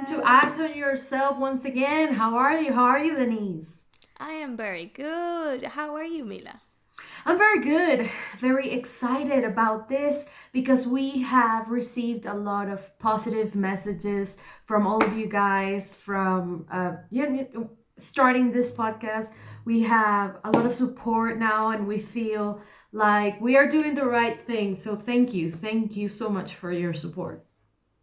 to Act on Yourself once again. How are you? How are you, Denise? I am very good. How are you, Mila? I'm very good, very excited about this because we have received a lot of positive messages from all of you guys from starting this podcast. We have a lot of support now, and we feel like we are doing the right thing. So thank you so much for your support.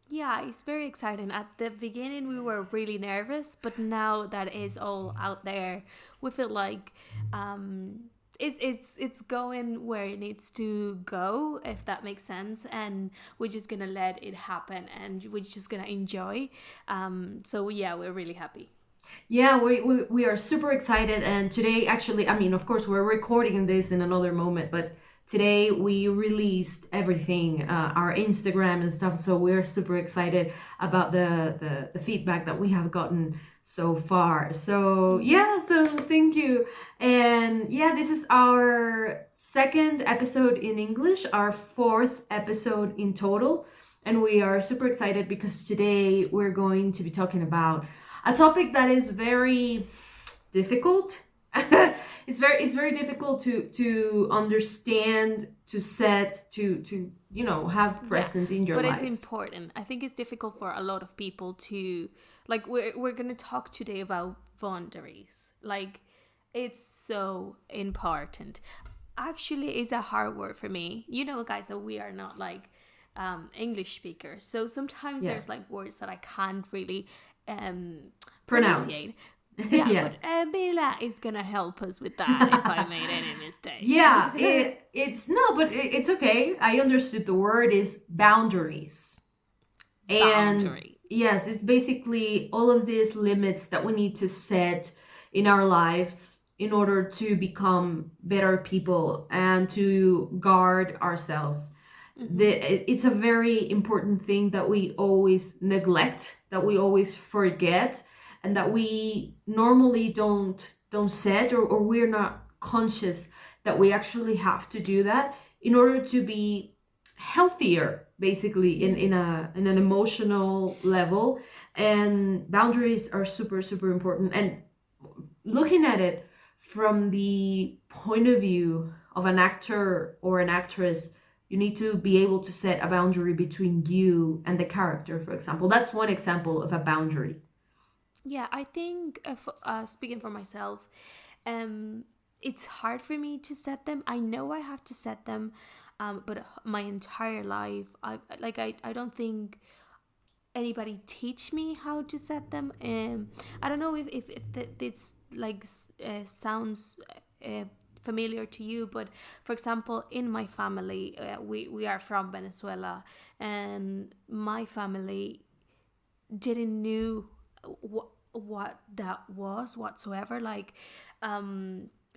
Yeah, it's very exciting. At the beginning, we were really nervous, but now that is all out there, we feel like it's going where it needs to go, if that makes sense. And we're just gonna let it happen, and we're just gonna enjoy. So yeah, we're really happy. Yeah, we are super excited. And today, actually, I mean, of course, we're recording this in another moment, but today we released everything, our Instagram and stuff. So we're super excited about the feedback that we have gotten so far. So, Mm-hmm. yeah, so thank you. And yeah, this is our second episode in English, our fourth episode in total. And we are super excited because today we're going to be talking about a topic that is very difficult. It's very difficult to understand, to set, to have Yeah, present in your but it's life. important. I think it's difficult for a lot of people to like. We're gonna talk today about boundaries. Like, it's so important. Actually, it's a hard word for me. You know, guys, that we are not like English speakers, so sometimes Yeah. there's like words that I can't really um, Pronounce. pronunciate. Yeah, Yeah. but Bella is gonna help us with that if I made any mistakes. Yeah, it's no, but it's okay. I understood the word is boundaries. And Boundary. yes, it's basically all of these limits that we need to set in our lives in order to become better people and to guard ourselves. Mm-hmm. It's a very important thing that we always neglect, that we always forget, and that we normally don't set, or we're not conscious that we actually have to do that in order to be healthier, basically in an emotional level. And boundaries are super super important. And looking at it from the point of view of an actor or an actress, you need to be able to set a boundary between you and the character, for example. That's one example of a boundary. Yeah, I think speaking for myself, um, it's hard for me to set them. I know I have to set them, but my entire life, I don't think anybody teach me how to set them. I don't know if it's like sounds familiar to you, but for example, in my family, we are from Venezuela, and my family didn't knew what that was whatsoever. Like,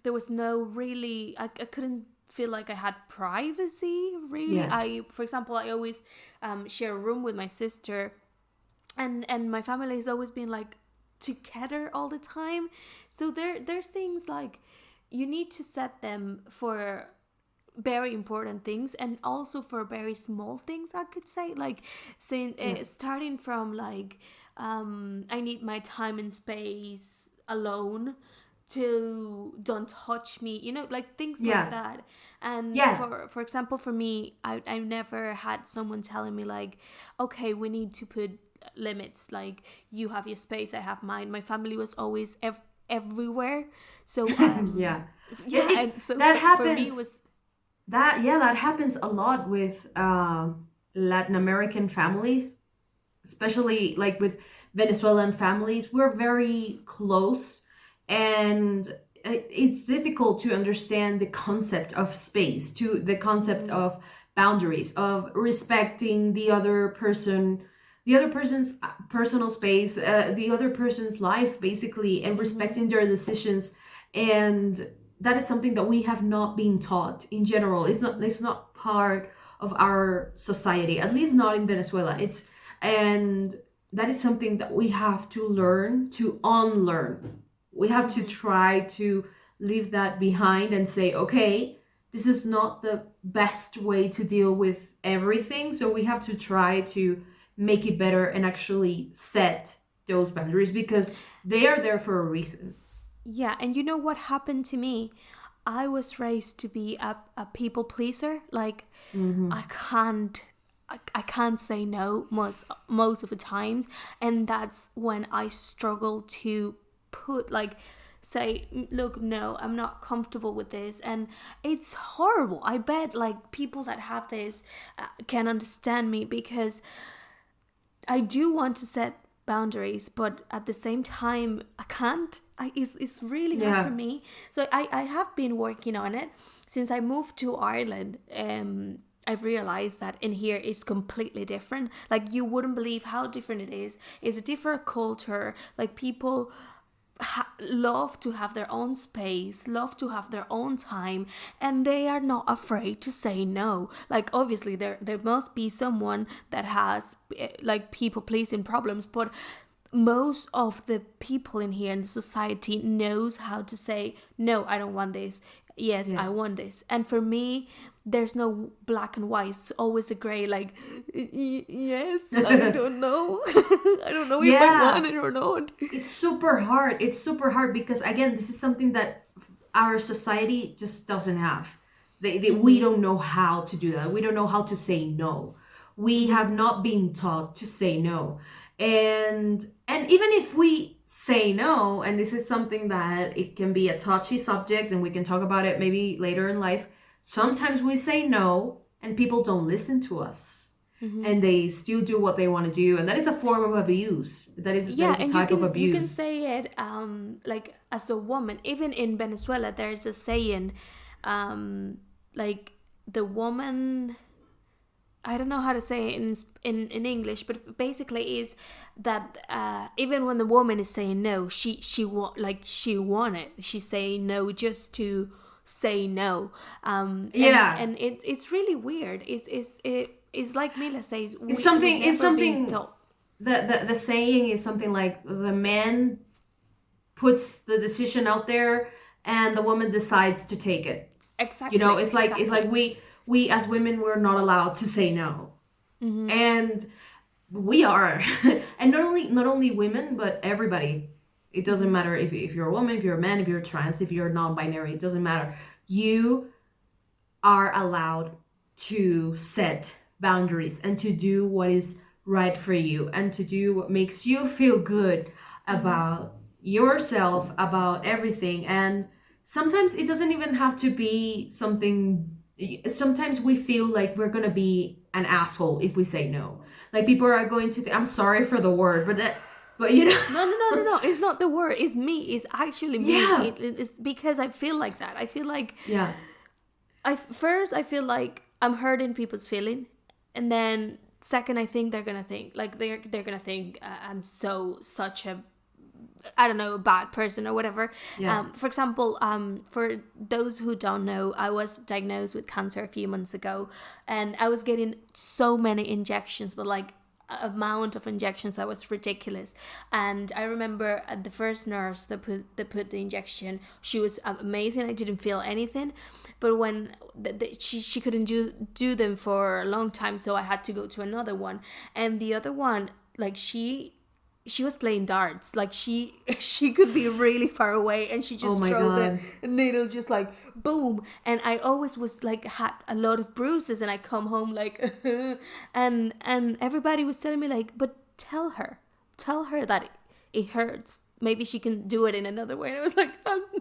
there was no really. I couldn't feel like I had privacy. Really, Yeah. for example, I always share a room with my sister, and my family has always been like together all the time. So there's things like you need to set them for very important things and also for very small things, I could say, like saying Yeah. starting from like I need my time and space alone, to don't touch me, like things like Yeah. that. And Yeah. for example, for me, I've never had someone telling me like, okay, we need to put limits, like you have your space, I have mine. My family was always everywhere. So Yeah. It, yeah, it and so that for me it happens. was. That happens a lot with Latin American families, especially like with Venezuelan families. We're very close, and it's difficult to understand the concept of space, to the concept Mhm. of boundaries, of respecting the other person's personal space, the other person's life, basically, and Mhm. respecting their decisions. And that is something that we have not been taught in general. It's not part of our society, at least not in Venezuela. And that is something that we have to learn to unlearn. We have to Mhm. try to leave that behind and say, okay, this is not the best way to deal with everything. So we have to try to make it better and actually set those boundaries, because they are there for a reason. Yeah, and you know what happened to me? I was raised to be a people pleaser. Like, I can't I can't say no most of the times, and that's when I struggle to put like say, look, no, I'm not comfortable with this, and it's horrible. I bet like people that have this can understand me, because I do want to set boundaries, but at the same time, I can't. It's really hard for Yeah. me. So I have been working on it since I moved to Ireland. I've realized that in here is completely different. Like, you wouldn't believe how different it is. It's a different culture. Like, people love to have their own space, love to have their own time, and they are not afraid to say no. Like, obviously there must be someone that has like people pleasing problems, but most of the people in here in the society knows how to say no, I don't want this, yes, I Yes. want this. And for me, there's no black and white. It's always a gray, like, yes, I don't know. I don't know if I Yeah. want it or not. It's super hard. It's super hard because, again, this is something that our society just doesn't have. We don't know how to do that. We don't know how to say no. We have not been taught to say no. And even if we say no, and this is something that it can be a touchy subject and we can talk about it maybe later in life, sometimes we say no and people don't listen to us. And they still do what they want to do, and that is a form of abuse. That Yeah, is a and type of you can abuse. say it like as a woman. Even in Venezuela, there's a saying, like, the woman, I don't know how to say it in English, but basically is that even when the woman is saying no, she want it. She's saying no just to say no. Yeah, And it's really weird. It's like Mila says, it's we've something. It's never been something. taught. The saying is something like the man puts the decision out there, and the woman decides to take it. Exactly, It's like exactly. we as women, we're not allowed to say no, and we are. And not only women, but everybody. It doesn't matter if you're a woman, if you're a man, if you're trans, if you're non-binary. It doesn't matter. You are allowed to set boundaries and to do what is right for you and to do what makes you feel good about yourself, about everything. And sometimes it doesn't even have to be something. Sometimes we feel like we're gonna be an asshole if we say no. Like, people are going to I'm sorry for the word, but you know. No, no, no, no, no. It's not the word. It's me. It's actually me. Yeah. It's because I feel like that. I feel like Yeah. I feel like I'm hurting people's feeling, and then second, I think they're gonna think like they're gonna think I'm such a, I don't know, a bad person or whatever. Yeah. For example, for those who don't know, I was diagnosed with cancer a few months ago, and I was getting so many injections, but like amount of injections that was ridiculous. And I remember the first nurse that put the injection, she was amazing. I didn't feel anything, but when she couldn't do them for a long time, so I had to go to another one. And the other one, like, she was playing darts. Like, she could be really far away, and she Oh just my throw the god. needle just like boom. And I always was like had a lot of bruises, and I come home like and everybody was telling me like, but tell her that it hurts. Maybe she can do it in another way. And I was like,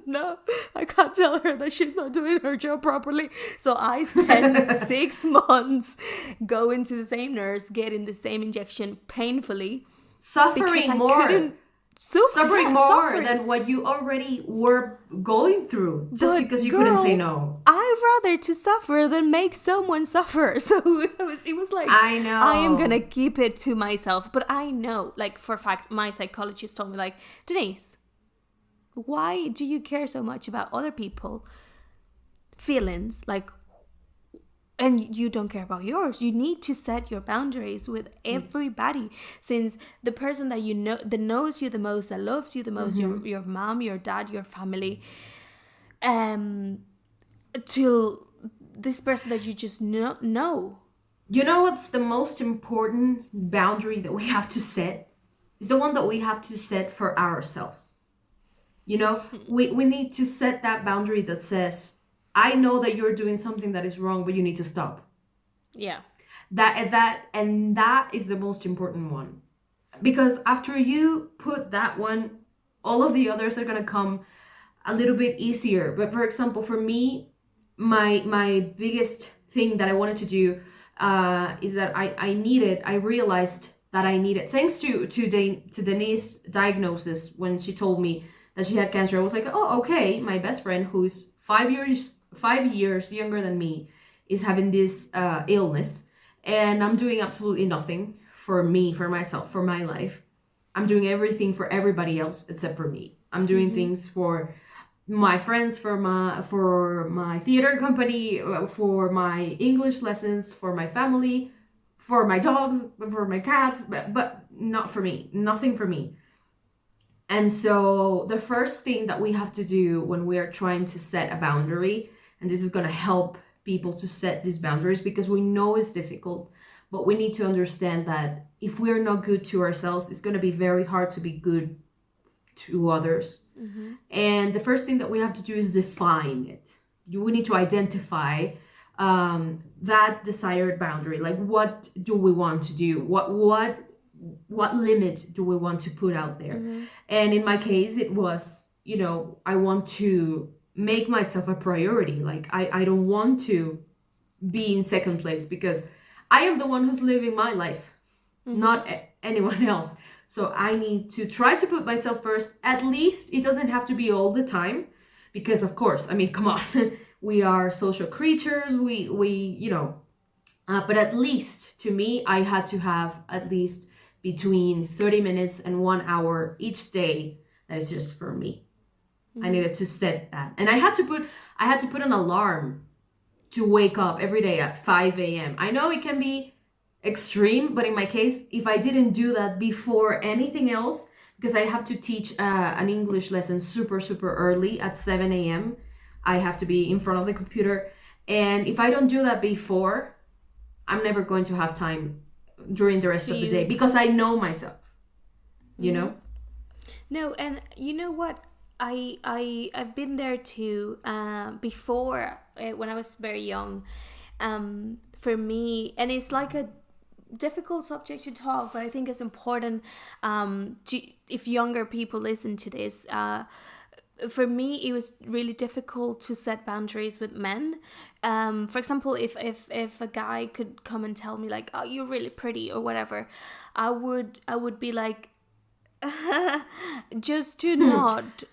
no, I can't tell her that she's not doing her job properly. So I spent 6 months going to the same nurse, getting the same injection painfully, because Suffering I more. couldn't suffer. Suffering Yeah, more suffering. than what you already were going through just because But you couldn't say girl, no. I'd rather to suffer than make someone suffer. So it was like, I I am gonna know. keep it to myself. But I know, like, for a fact, my psychologist told me, like, Denise, why do you care so much about other people feelings, like, and you don't care about yours? You need to set your boundaries with everybody, since the person that you know, that knows you the most, that loves you the most, your mom, your dad, your family, till this person that you just know, You know what's the most important boundary that we have to set? Is the one that we have to set for ourselves. You know, we need to set that boundary that says, I know that you're doing something that is wrong, but you need to stop. Yeah. That is the most important one. Because after you put that one, all of the others are gonna come a little bit easier. But for example, for me, my biggest thing that I wanted to do is that I realized that I needed, thanks to Denise's diagnosis when she told me that she had cancer. I was like, oh, okay, my best friend who's 5 years younger than me is having this illness, and I'm doing absolutely nothing for me, for myself, for my life. I'm doing everything for everybody else except for me. I'm doing things for my friends, for my theater company, for my English lessons, for my family, for my dogs, for my cats, but not for me. Nothing for me. And so the first thing that we have to do when we are trying to set a boundary, and this is going to help people to set these boundaries because we know it's difficult, but we need to understand that if we're not good to ourselves, it's going to be very hard to be good to others. And the first thing that we have to do is define it. We need to identify that desired boundary. Like, what do we want to do? What limit do we want to put out there? And in my case, it was, I want to make myself a priority. Like, I don't want to be in second place because I am the one who's living my life, not anyone else. So I need to try to put myself first. At least it doesn't have to be all the time, because of course, I mean, come on, we are social creatures. But at least to me, I had to have at least between 30 minutes and 1 hour each day that is just for me. I needed to set that, and I had to put an alarm to wake up every day at 5 a.m. I know it can be extreme, but in my case, if I didn't do that before anything else, because I have to teach an English lesson super, super early at 7 a.m., I have to be in front of the computer. And if I don't do that before, I'm never going to have time during the rest of the day because I know myself, you know? No, and you know what? I've been there too before when I was very young. For me, and it's like a difficult subject to talk, but I think it's important if younger people listen to this. For me, it was really difficult to set boundaries with men. For example, if a guy could come and tell me like, "Oh, you're really pretty" or whatever, I would be like, just to not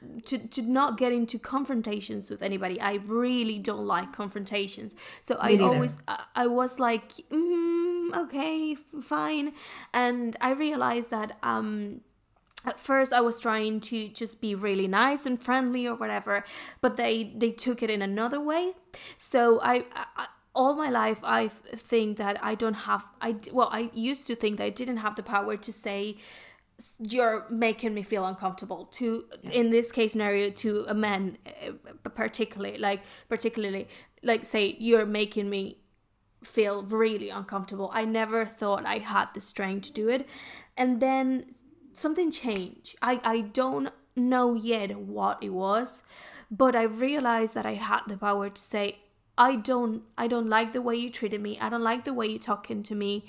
get into confrontations with anybody. I really don't like confrontations, so I was like, okay, fine. And I realized that at first I was trying to just be really nice and friendly or whatever, but they took it in another way. So I all my life I think that I used to think that I didn't have the power to say, you're making me feel uncomfortable, in this case scenario, to a man, particularly like say, you're making me feel really uncomfortable. I never thought I had the strength to do it. And then something changed. I don't know yet what it was, but I realized that I had the power to say, I don't like the way you treated me. I don't like the way you're talking to me,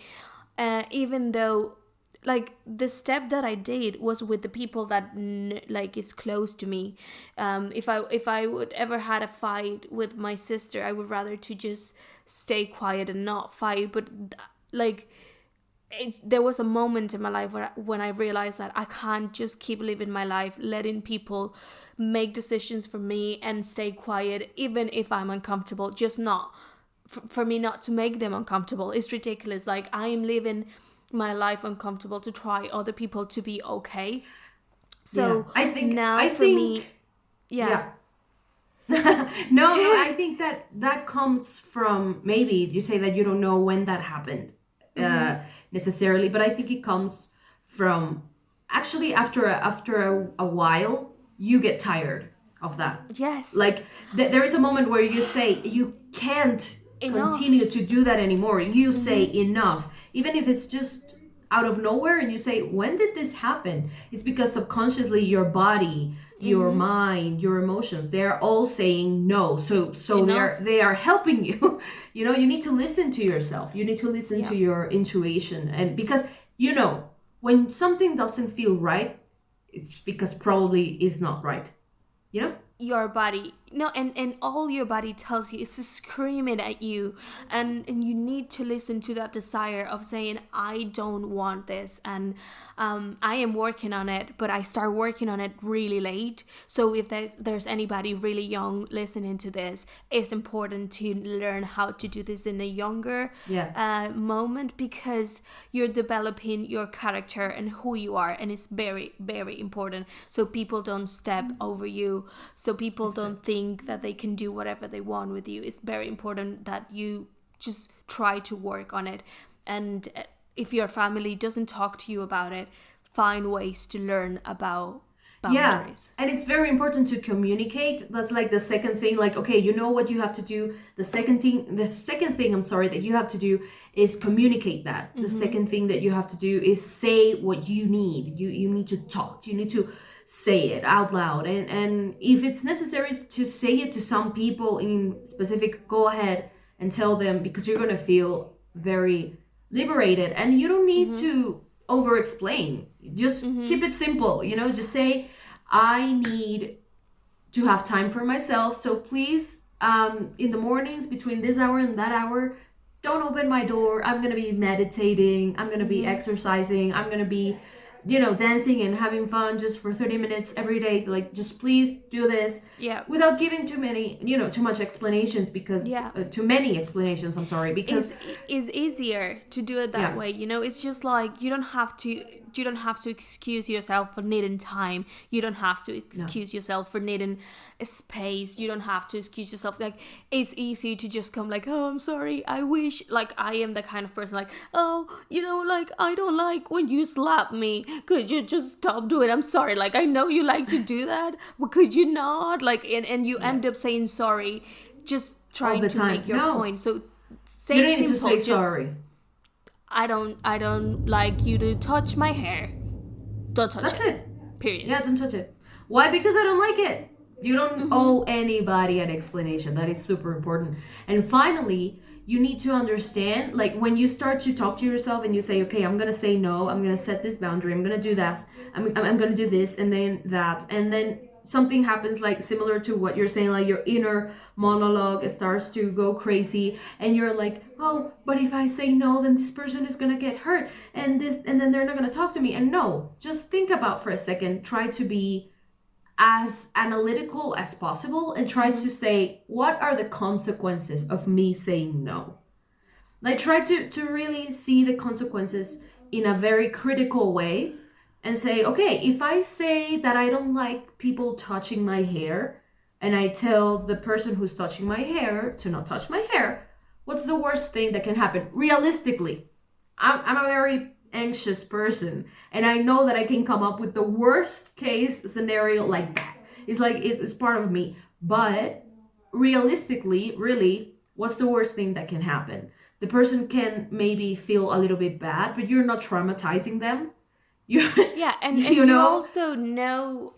even though, like, the step that I did was with the people that is close to me. If I would ever had a fight with my sister, I would rather to just stay quiet and not fight. But like, there was a moment in my life when I realized that I can't just keep living my life letting people make decisions for me and stay quiet, even if I'm uncomfortable. Just not for me not to make them uncomfortable. It's ridiculous. Like, I am living my life uncomfortable to try other people to be okay. So yeah, I think me, yeah. No, I think that comes from, maybe you say that you don't know when that happened necessarily, but I think it comes from actually after a while you get tired of that. Yes. Like there is a moment where you say, you can't enough. continue to do that anymore. You say enough, even if it's just out of nowhere, and you say, when did this happen? It's because subconsciously your body, your mind, your emotions, they're all saying no. So Enough. they are helping you. You need to listen to yourself. You need to listen Yeah. to your intuition, and because when something doesn't feel right, it's because probably is not right. You know? Your body, no, and all your body tells you is screaming at you, and you need to listen to that desire of saying, I don't want this, and I am working on it, but I start working on it really late. So if there's anybody really young listening to this, it's important to learn how to do this in a younger moment, because you're developing your character and who you are, and it's very, very important, so people don't step over you, so people don't think that they can do whatever they want with you. It's very important that you just try to work on it, and if your family doesn't talk to you about it, find ways to learn about boundaries. And it's very important to communicate. That's like the second thing. Like, okay, you know what you have to do. The second thing, I'm sorry, that you have to do is communicate that. The second thing that you have to do is say what you need. You need to talk. You need to say it out loud. And if it's necessary to say it to some people in specific, go ahead and tell them, because you're going to feel very liberated, and you don't need to over explain. Just keep it simple, just say, I need to have time for myself, so please, in the mornings between this hour and that hour, don't open my door. I'm gonna be meditating, I'm gonna be exercising, I'm gonna be dancing and having fun just for 30 minutes every day. Like, just please do this. Yeah. Without giving too much explanations, because too many explanations, I'm sorry, because it's easier to do it that way. It's just like you don't have to excuse yourself for needing time. You don't have to excuse yourself for needing a space. You don't have to excuse yourself. Like, it's easy to just come like, oh, I'm sorry, I wish, like, I am the kind of person like, oh, like, I don't like when you slap me, could you just stop doing it? I'm sorry, like, I know you like to do that, but could you not, like, and you end up saying sorry, just trying to make your point. So say you it don't need simple, to say sorry. I don't like you to touch my hair. Don't touch it. That's it. Period. Yeah, don't touch it. Why? Because I don't like it. You don't owe anybody an explanation. That is super important. And finally, you need to understand, like, when you start to talk to yourself and you say, okay, I'm going to say no, I'm going to set this boundary, I'm going to do that, I'm going to do this, and then that, and then something happens, like similar to what you're saying, like your inner monologue starts to go crazy, and you're like, oh, but if I say no, then this person is gonna get hurt, and then they're not gonna talk to me. And no, just think about for a second, try to be as analytical as possible, and try to say, what are the consequences of me saying no? Like, try to really see the consequences in a very critical way, and say, okay, if I say that I don't like people touching my hair, and I tell the person who's touching my hair to not touch my hair, what's the worst thing that can happen? Realistically, I'm a very anxious person, and I know that I can come up with the worst case scenario like that. It's like, it's part of me. But realistically, really, what's the worst thing that can happen? The person can maybe feel a little bit bad, but you're not traumatizing them. And you also know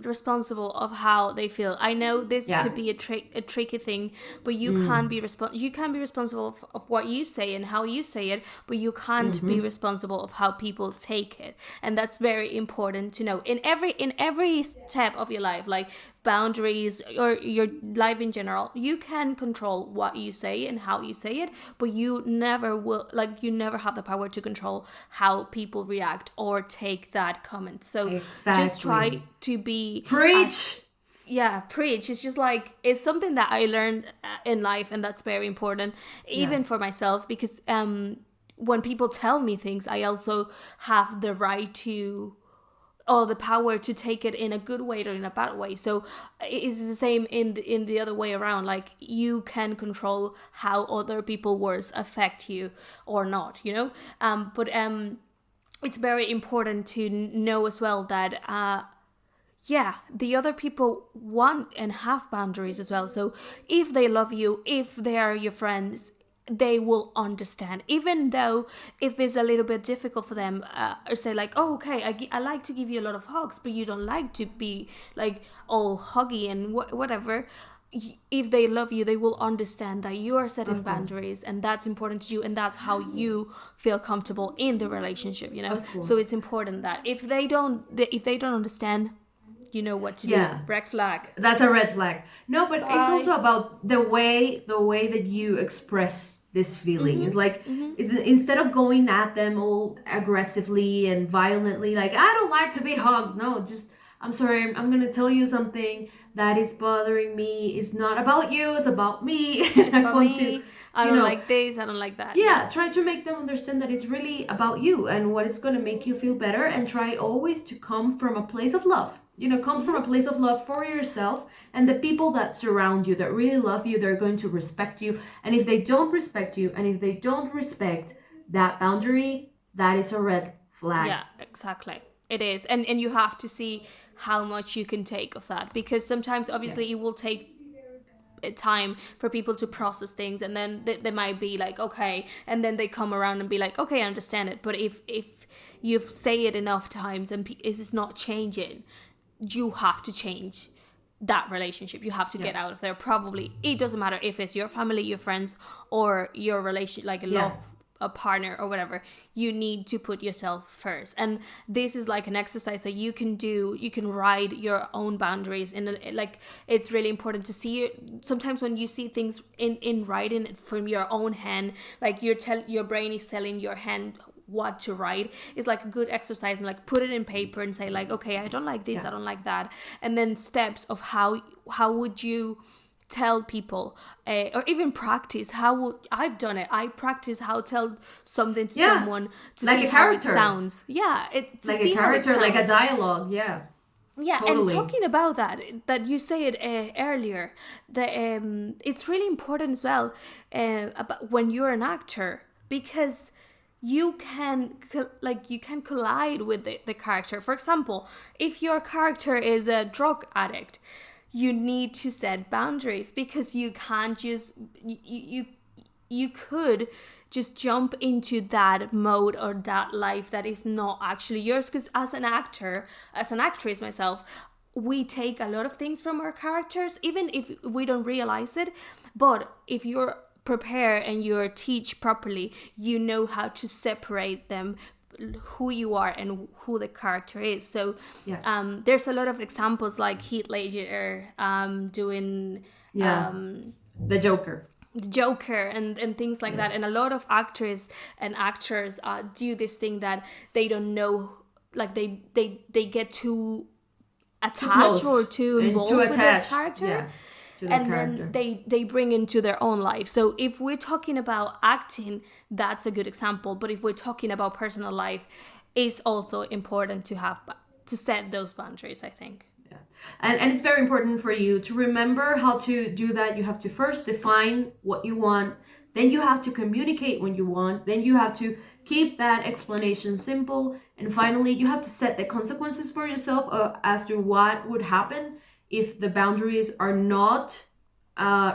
responsible of how they feel. I know this could be a tricky thing, but you can't be responsible of what you say and how you say it, but you can't be responsible of how people take it. And that's very important to know in every step of your life, like boundaries or your life in general. You can control what you say and how you say it, but you never have the power to control how people react or take that comment. So just try to be preach. Preach. It's just like, it's something that I learned in life, and that's very important, even for myself, because when people tell me things, I also have the right to, or the power to take it in a good way or in a bad way. So it's the same in the other way around. Like, you can control how other people's words affect you or not, but it's very important to know as well that yeah, the other people want and have boundaries as well. So if they love you, if they are your friends, they will understand. Even though if it's a little bit difficult for them, or say like, oh, okay, I like to give you a lot of hugs, but you don't like to be like all huggy and whatever. If they love you, they will understand that you are setting Of course. boundaries, and that's important to you, and that's how you feel comfortable in the relationship, you know. Of course. So it's important that if they don't understand, you know what to Yeah. do. Red flag. That's a red flag. No, but it's Bye. also about the way that you express this feeling. It's like it's instead of going at them all aggressively and violently, like I don't like to be hugged. No, just I'm sorry. I'm gonna tell you something that is bothering me. It's not about you. It's about me. It's I about want me. to, I you don't know, like this. I don't like that. yeah, try to make them understand that it's really about you and what is going to make you feel better, and try always to come from a place of love, come from a place of love for yourself and the people that surround you that really love you. They're going to respect you, and if they don't respect you and if they don't respect that boundary, that is a red flag. Yeah, exactly. It is. And you have to see how much you can take of that, because sometimes obviously it will take time for people to process things, and then they might be like, okay, and then they come around and be like, okay, I understand it. But if you say it enough times and it's not changing, you have to change that relationship. You have to get out of there. Probably it doesn't matter if it's your family, your friends, or your relation, like a love, a partner or whatever. You need to put yourself first, and this is like an exercise that you can do. You can write your own boundaries, and like it's really important to see it. Sometimes when you see things in writing from your own hand, like your brain is telling your hand what to write. It's like a good exercise, and like put it in paper and say like, okay, I don't like this, I don't like that, and then steps of how would you tell people, or even practice I've done it. I practice how to tell something to someone to like see a how it character. sounds. Yeah, it to Like see a how it character, like a sounds. dialogue. Yeah. Yeah, Totally. and talking about that you said earlier, that it's really important as well, about when you're an actor, because you can collide with the character. For example, if your character is a drug addict, you need to set boundaries, because you can't just you could just jump into that mode or that life that is not actually yours. Because as an actor, as an actress myself, we take a lot of things from our characters, even if we don't realize it. But if you're prepared and you're teach properly, you know how to separate them, who you are and who the character is. So there's a lot of examples like Heath Ledger doing the Joker. the Joker and things like that. And a lot of actors and actors do this thing that they don't know, like they get too attached or too involved with their character. And then they bring into their own life. So if we're talking about acting, that's a good example. But if we're talking about personal life, it's also important to set those boundaries, I think. Yeah. And it's very important for you to remember how to do that. You have to first define what you want, then you have to communicate what you want, then you have to keep that explanation simple, and finally you have to set the consequences for yourself as to what would happen if the boundaries are not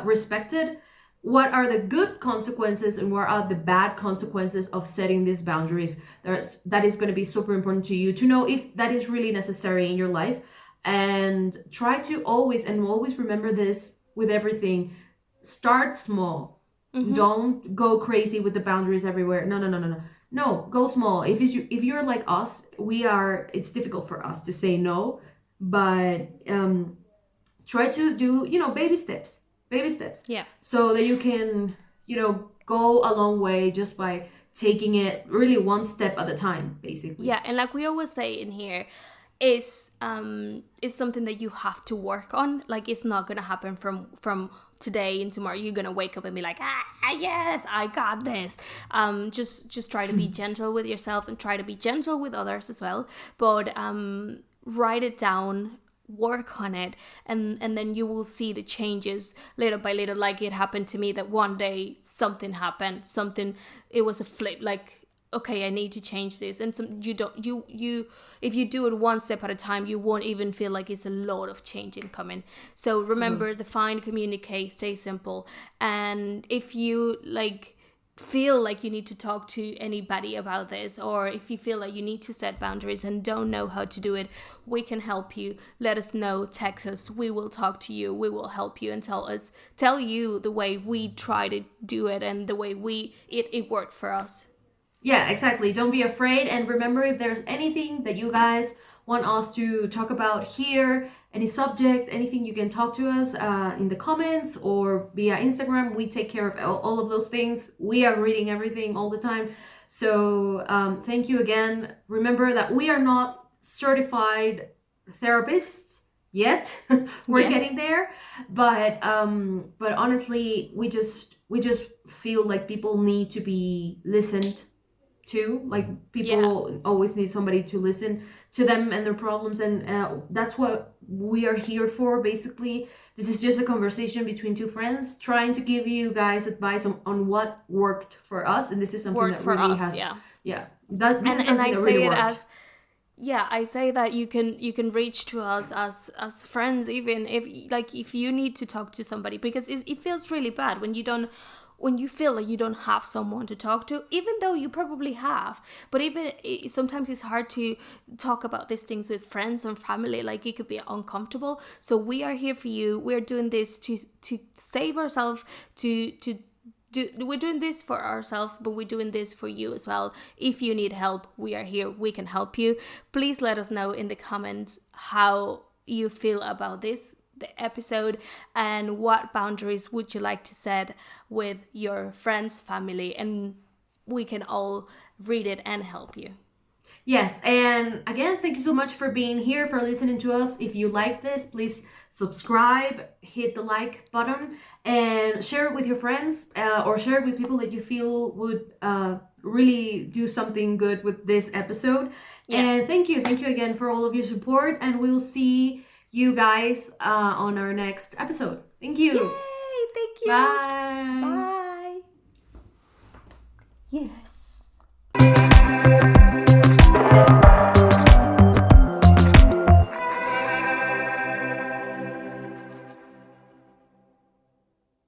respected. What are the good consequences and what are the bad consequences of setting these boundaries? That is going to be super important to you to know if that is really necessary in your life. And try to always remember this with everything. Start small. Don't go crazy with the boundaries everywhere. No, go small. If you're like us, it's difficult for us to say no, but try to do baby steps, Yeah. so that you can go a long way just by taking it really one step at a time, basically. Yeah, and like we always say in here, is something that you have to work on. Like it's not gonna happen from today and tomorrow. You're gonna wake up and be like, yes, I got this. Just try to be gentle with yourself and try to be gentle with others as well. But write it down, work on it, and then you will see the changes little by little. Like it happened to me that one day something happened, it was a flip, like okay, I need to change this. And if you do it one step at a time, you won't even feel like it's a lot of change incoming. So remember, define, communicate, stay simple. And if you feel like you need to talk to anybody about this, or if you feel like you need to set boundaries and don't know how to do it, we can help you. Let us know, text us, we will talk to you, we will help you and tell you the way we try to do it and the way it worked for us. Yeah, exactly. Don't be afraid. And remember, if there's anything that you guys want us to talk about here, any subject, anything, you can talk to us in the comments or via Instagram. We take care of all of those things. We are reading everything all the time. So thank you again. Remember that we are not certified therapists yet. We're getting there. But honestly, we just feel like people need to be listened to. Like, people always need somebody to listen to them and their problems, and that's what we are here for. Basically, this is just a conversation between two friends trying to give you guys advice on what worked for us, and this is something that really has I say that you can reach to us as friends, even if you need to talk to somebody, because it feels really bad when you feel like you don't have someone to talk to, even though you probably have. But sometimes it's hard to talk about these things with friends and family. Like, it could be uncomfortable. So we are here for you. We're doing this to save ourselves, we're doing this for ourselves, but we're doing this for you as well. If you need help, we are here. We can help you. Please let us know in the comments how you feel about the episode, and what boundaries would you like to set with your friends, family, and we can all read it and help you. Yes, and again, thank you so much for being here, for listening to us. If you like this, please subscribe, hit the like button, and share it with your friends, or share it with people that you feel would really do something good with this episode. And thank you again for all of your support, and we'll see you guys on our next episode. Thank you. Yay! Thank you. Bye. Bye. Yes.